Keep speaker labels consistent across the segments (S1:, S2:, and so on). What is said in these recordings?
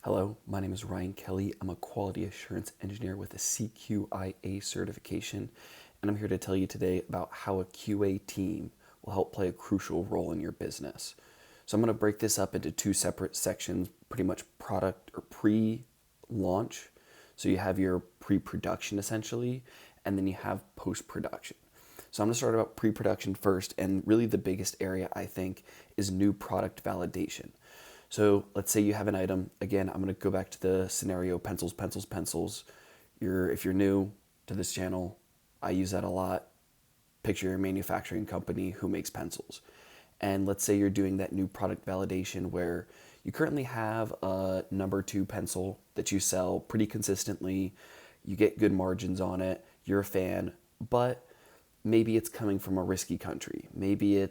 S1: Hello, my name is Ryan Kelly. I'm a quality assurance engineer with a CQIA certification, and I'm here to tell you today about how a QA team will help play a crucial role in your business. So I'm going to break this up into two separate sections, pretty much product or pre-launch. So you have your pre-production essentially, and then you have post-production. So I'm going to start about pre-production first, and really the biggest area I think is new product validation. So let's say you have an item. Again, I'm going to go back to the scenario pencils, pencils, pencils. If you're new to this channel, I use that a lot. Picture your manufacturing company who makes pencils. And let's say you're doing that new product validation where you currently have a number 2 pencil that you sell pretty consistently. You get good margins on it. You're a fan, but maybe it's coming from a risky country. Maybe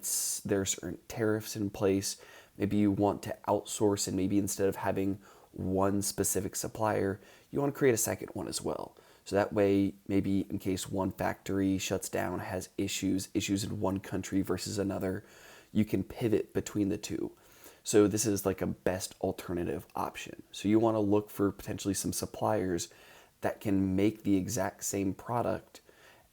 S1: there are certain tariffs in place. Maybe you want to outsource, and maybe instead of having one specific supplier, you want to create a second one as well. So that way, maybe in case one factory shuts down, has issues in one country versus another, you can pivot between the two. So this is like a best alternative option. So you want to look for potentially some suppliers that can make the exact same product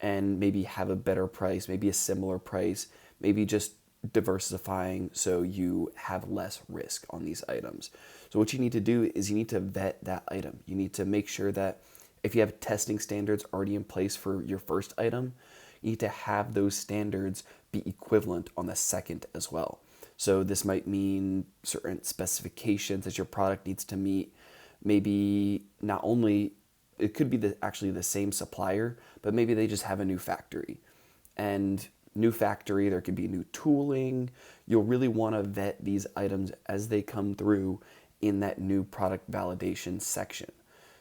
S1: and maybe have a better price, maybe a similar price, maybe just diversifying so you have less risk on these items. So what you need to do is you need to vet that item. You need to make sure that if you have testing standards already in place for your first item, you need to have those standards be equivalent on the second as well. So this might mean certain specifications that your product needs to meet. Maybe not only it could be actually the same supplier, but maybe they just have a new factory. And new factory, there could be new tooling. You'll really want to vet these items as they come through in that new product validation section.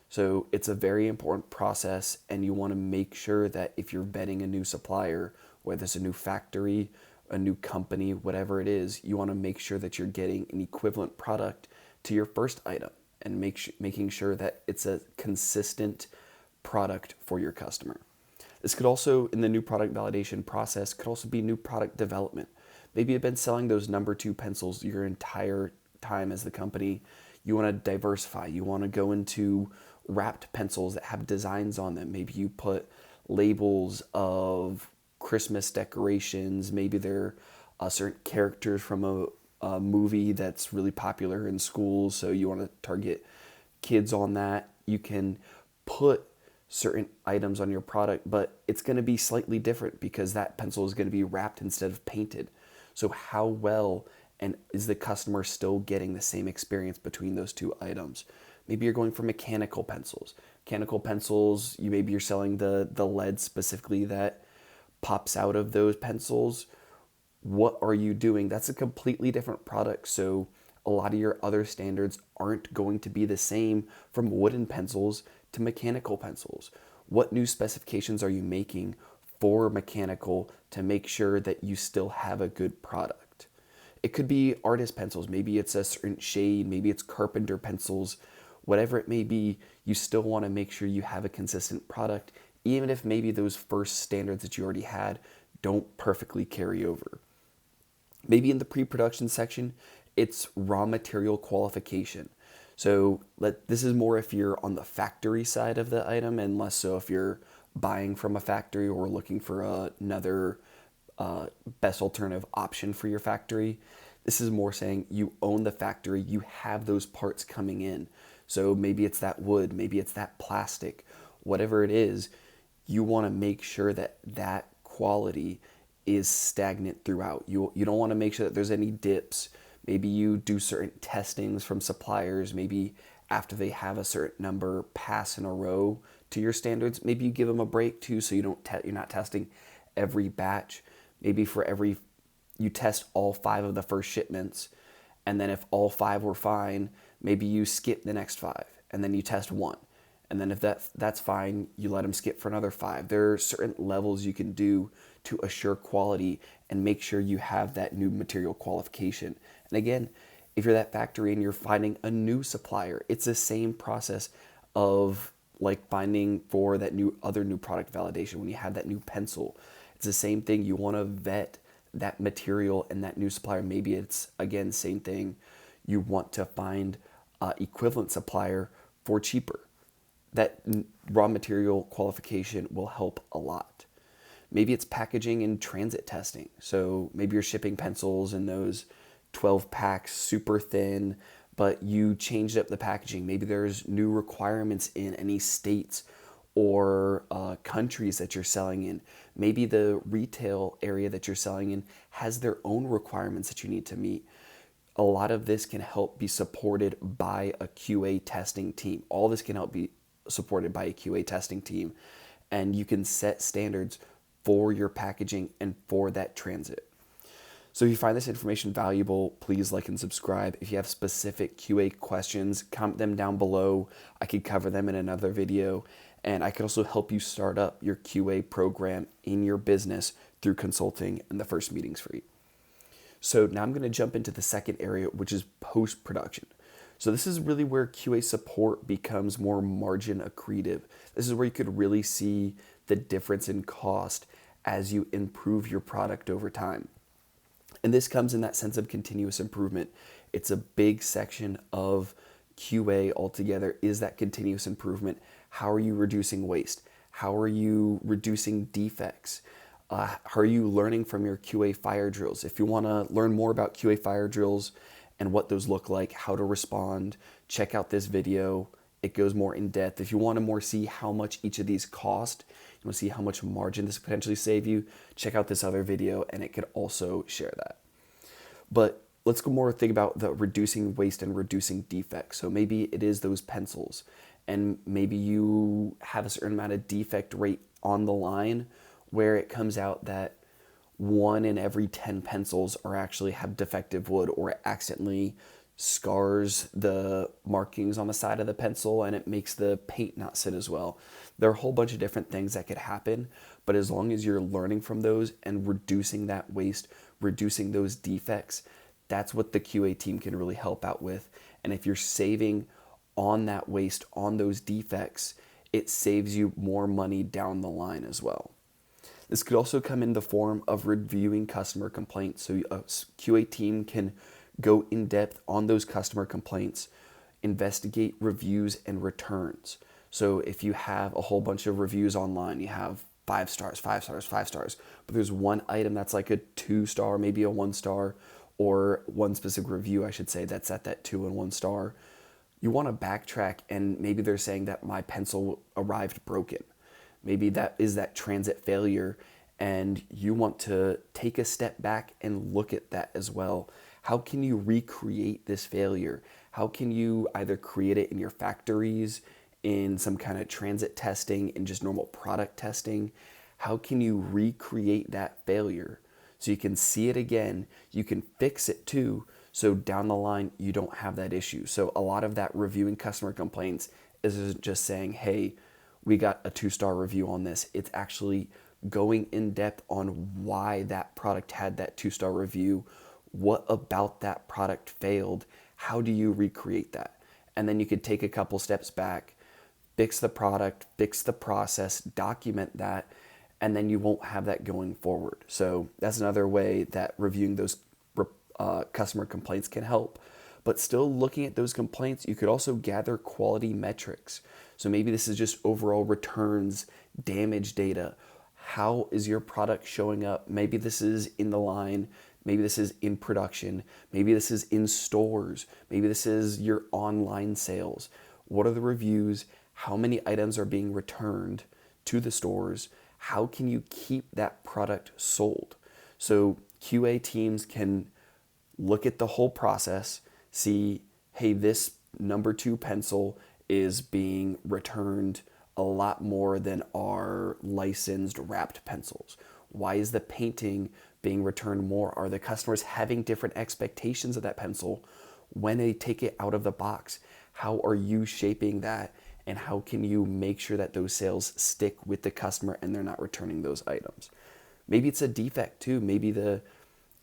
S1: So it's a very important process, and you want to make sure that if you're vetting a new supplier, whether it's a new factory, a new company, whatever it is, you want to make sure that you're getting an equivalent product to your first item and making sure that it's a consistent product for your customer. This could also, in the new product validation process, could also be new product development. Maybe you've been selling those number 2 pencils your entire time as the company. You want to diversify. You want to go into wrapped pencils that have designs on them. Maybe you put labels of Christmas decorations. Maybe they're certain characters from a movie that's really popular in schools, so you want to target kids on that. You can put certain items on your product, but it's going to be slightly different because that pencil is going to be wrapped instead of painted. So how well and is the customer still getting the same experience between those two items? Maybe you're going for mechanical pencils. Mechanical pencils, maybe you're selling the lead specifically that pops out of those pencils. What are you doing? That's a completely different product. So a lot of your other standards aren't going to be the same from wooden pencils to mechanical pencils. What new specifications are you making for mechanical to make sure that you still have a good product? It could be artist pencils. Maybe it's a certain shade. Maybe it's carpenter pencils. Whatever it may be, you still want to make sure you have a consistent product, even if maybe those first standards that you already had don't perfectly carry over. Maybe in the pre-production section, it's raw material qualification. So this is more if you're on the factory side of the item and less so if you're buying from a factory or looking for another best alternative option for your factory. This is more saying you own the factory, you have those parts coming in. So maybe it's that wood, maybe it's that plastic, whatever it is, you want to make sure that that quality is stagnant throughout. You don't want to make sure that there's any dips. Maybe you do certain testings from suppliers. Maybe after they have a certain number pass in a row to your standards, maybe you give them a break too, so you're not testing every batch. Maybe you test all 5 of the first shipments, and then if all 5 were fine, maybe you skip the next 5, and then you test 1. And then if that's fine, you let them skip for another 5. There are certain levels you can do to assure quality and make sure you have that new material qualification. And again, if you're that factory and you're finding a new supplier, it's the same process of like finding for that other new product validation. When you have that new pencil, it's the same thing. You want to vet that material and that new supplier. Maybe it's, again, same thing. You want to find equivalent supplier for cheaper. That raw material qualification will help a lot. Maybe it's packaging and transit testing. So maybe you're shipping pencils in those 12 packs, super thin, but you changed up the packaging. Maybe there's new requirements in any states or countries that you're selling in. Maybe the retail area that you're selling in has their own requirements that you need to meet. A lot of this can help be supported by a QA testing team. All this can help be supported by a QA testing team, and you can set standards for your packaging and for that transit. So if you find this information valuable, please like and subscribe. If you have specific QA questions, comment them down below. I could cover them in another video, and I could also help you start up your QA program in your business through consulting, and the first meeting's free. So now I'm going to jump into the second area, which is post-production. So this is really where QA support becomes more margin accretive. This is where you could really see the difference in cost as you improve your product over time. And this comes in that sense of continuous improvement. It's a big section of QA altogether, is that continuous improvement. How are you reducing waste? How are you reducing defects? How are you learning from your QA fire drills? If you want to learn more about QA fire drills and what those look like, how to respond, check out this video. It goes more in depth. If you want to more see how much each of these cost, you want to see how much margin this could potentially save you, check out this other video and it could also share that. But let's go more think about the reducing waste and reducing defects. So maybe it is those pencils, and maybe you have a certain amount of defect rate on the line where it comes out that 1 in every 10 pencils are actually have defective wood, or it accidentally scars the markings on the side of the pencil and it makes the paint not sit as well. There are a whole bunch of different things that could happen, but as long as you're learning from those and reducing that waste, reducing those defects, that's what the QA team can really help out with. And if you're saving on that waste, on those defects, it saves you more money down the line as well. This could also come in the form of reviewing customer complaints. So a QA team can go in depth on those customer complaints, investigate reviews and returns. So if you have a whole bunch of reviews online, you have 5 stars, 5 stars, 5 stars, but there's one item that's like a 2 star, maybe a 1 star, or one specific review, I should say, that's at that 2 and 1 star. You want to backtrack, and maybe they're saying that my pencil arrived broken. Maybe that is that transit failure, and you want to take a step back and look at that as well. How can you recreate this failure? How can you either create it in your factories, in some kind of transit testing, in just normal product testing? How can you recreate that failure so you can see it again, you can fix it too, so down the line you don't have that issue? So a lot of that reviewing customer complaints isn't just saying, hey, we got a 2-star review on this. It's actually going in depth on why that product had that 2-star review. What about that product failed? How do you recreate that? And then you could take a couple steps back, fix the product, fix the process, document that, and then you won't have that going forward. So that's another way that reviewing those customer complaints can help. But still looking at those complaints, you could also gather quality metrics. So maybe this is just overall returns, damage data. How is your product showing up? Maybe this is in the line. Maybe this is in production. Maybe this is in stores. Maybe this is your online sales. What are the reviews? How many items are being returned to the stores? How can you keep that product sold? So QA teams can look at the whole process, see, hey, this number 2 pencil is being returned a lot more than our licensed wrapped pencils. Why is the painting being returned more? Are the customers having different expectations of that pencil when they take it out of the box? How are you shaping that? And how can you make sure that those sales stick with the customer and they're not returning those items? Maybe it's a defect too. Maybe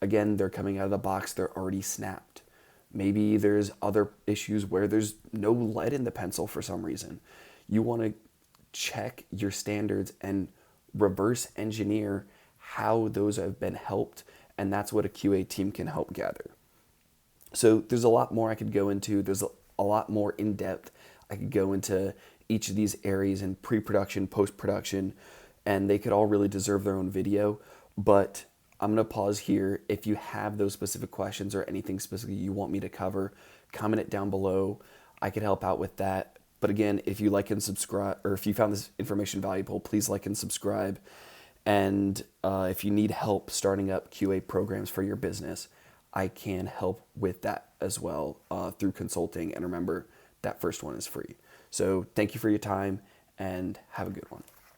S1: again, they're coming out of the box, they're already snapped. Maybe there's other issues where there's no lead in the pencil for some reason. You want to check your standards and reverse engineer how those have been helped, and that's what a QA team can help gather. So there's a lot more I could go into. There's a lot more in depth. I could go into each of these areas in pre-production, post-production, and they could all really deserve their own video. But I'm going to pause here. If you have those specific questions or anything specific you want me to cover, comment it down below. I could help out with that. But again, if you like and subscribe, or if you found this information valuable, please like and subscribe. And if you need help starting up QA programs for your business, I can help with that as well through consulting. And remember, that first one is free. So thank you for your time and have a good one.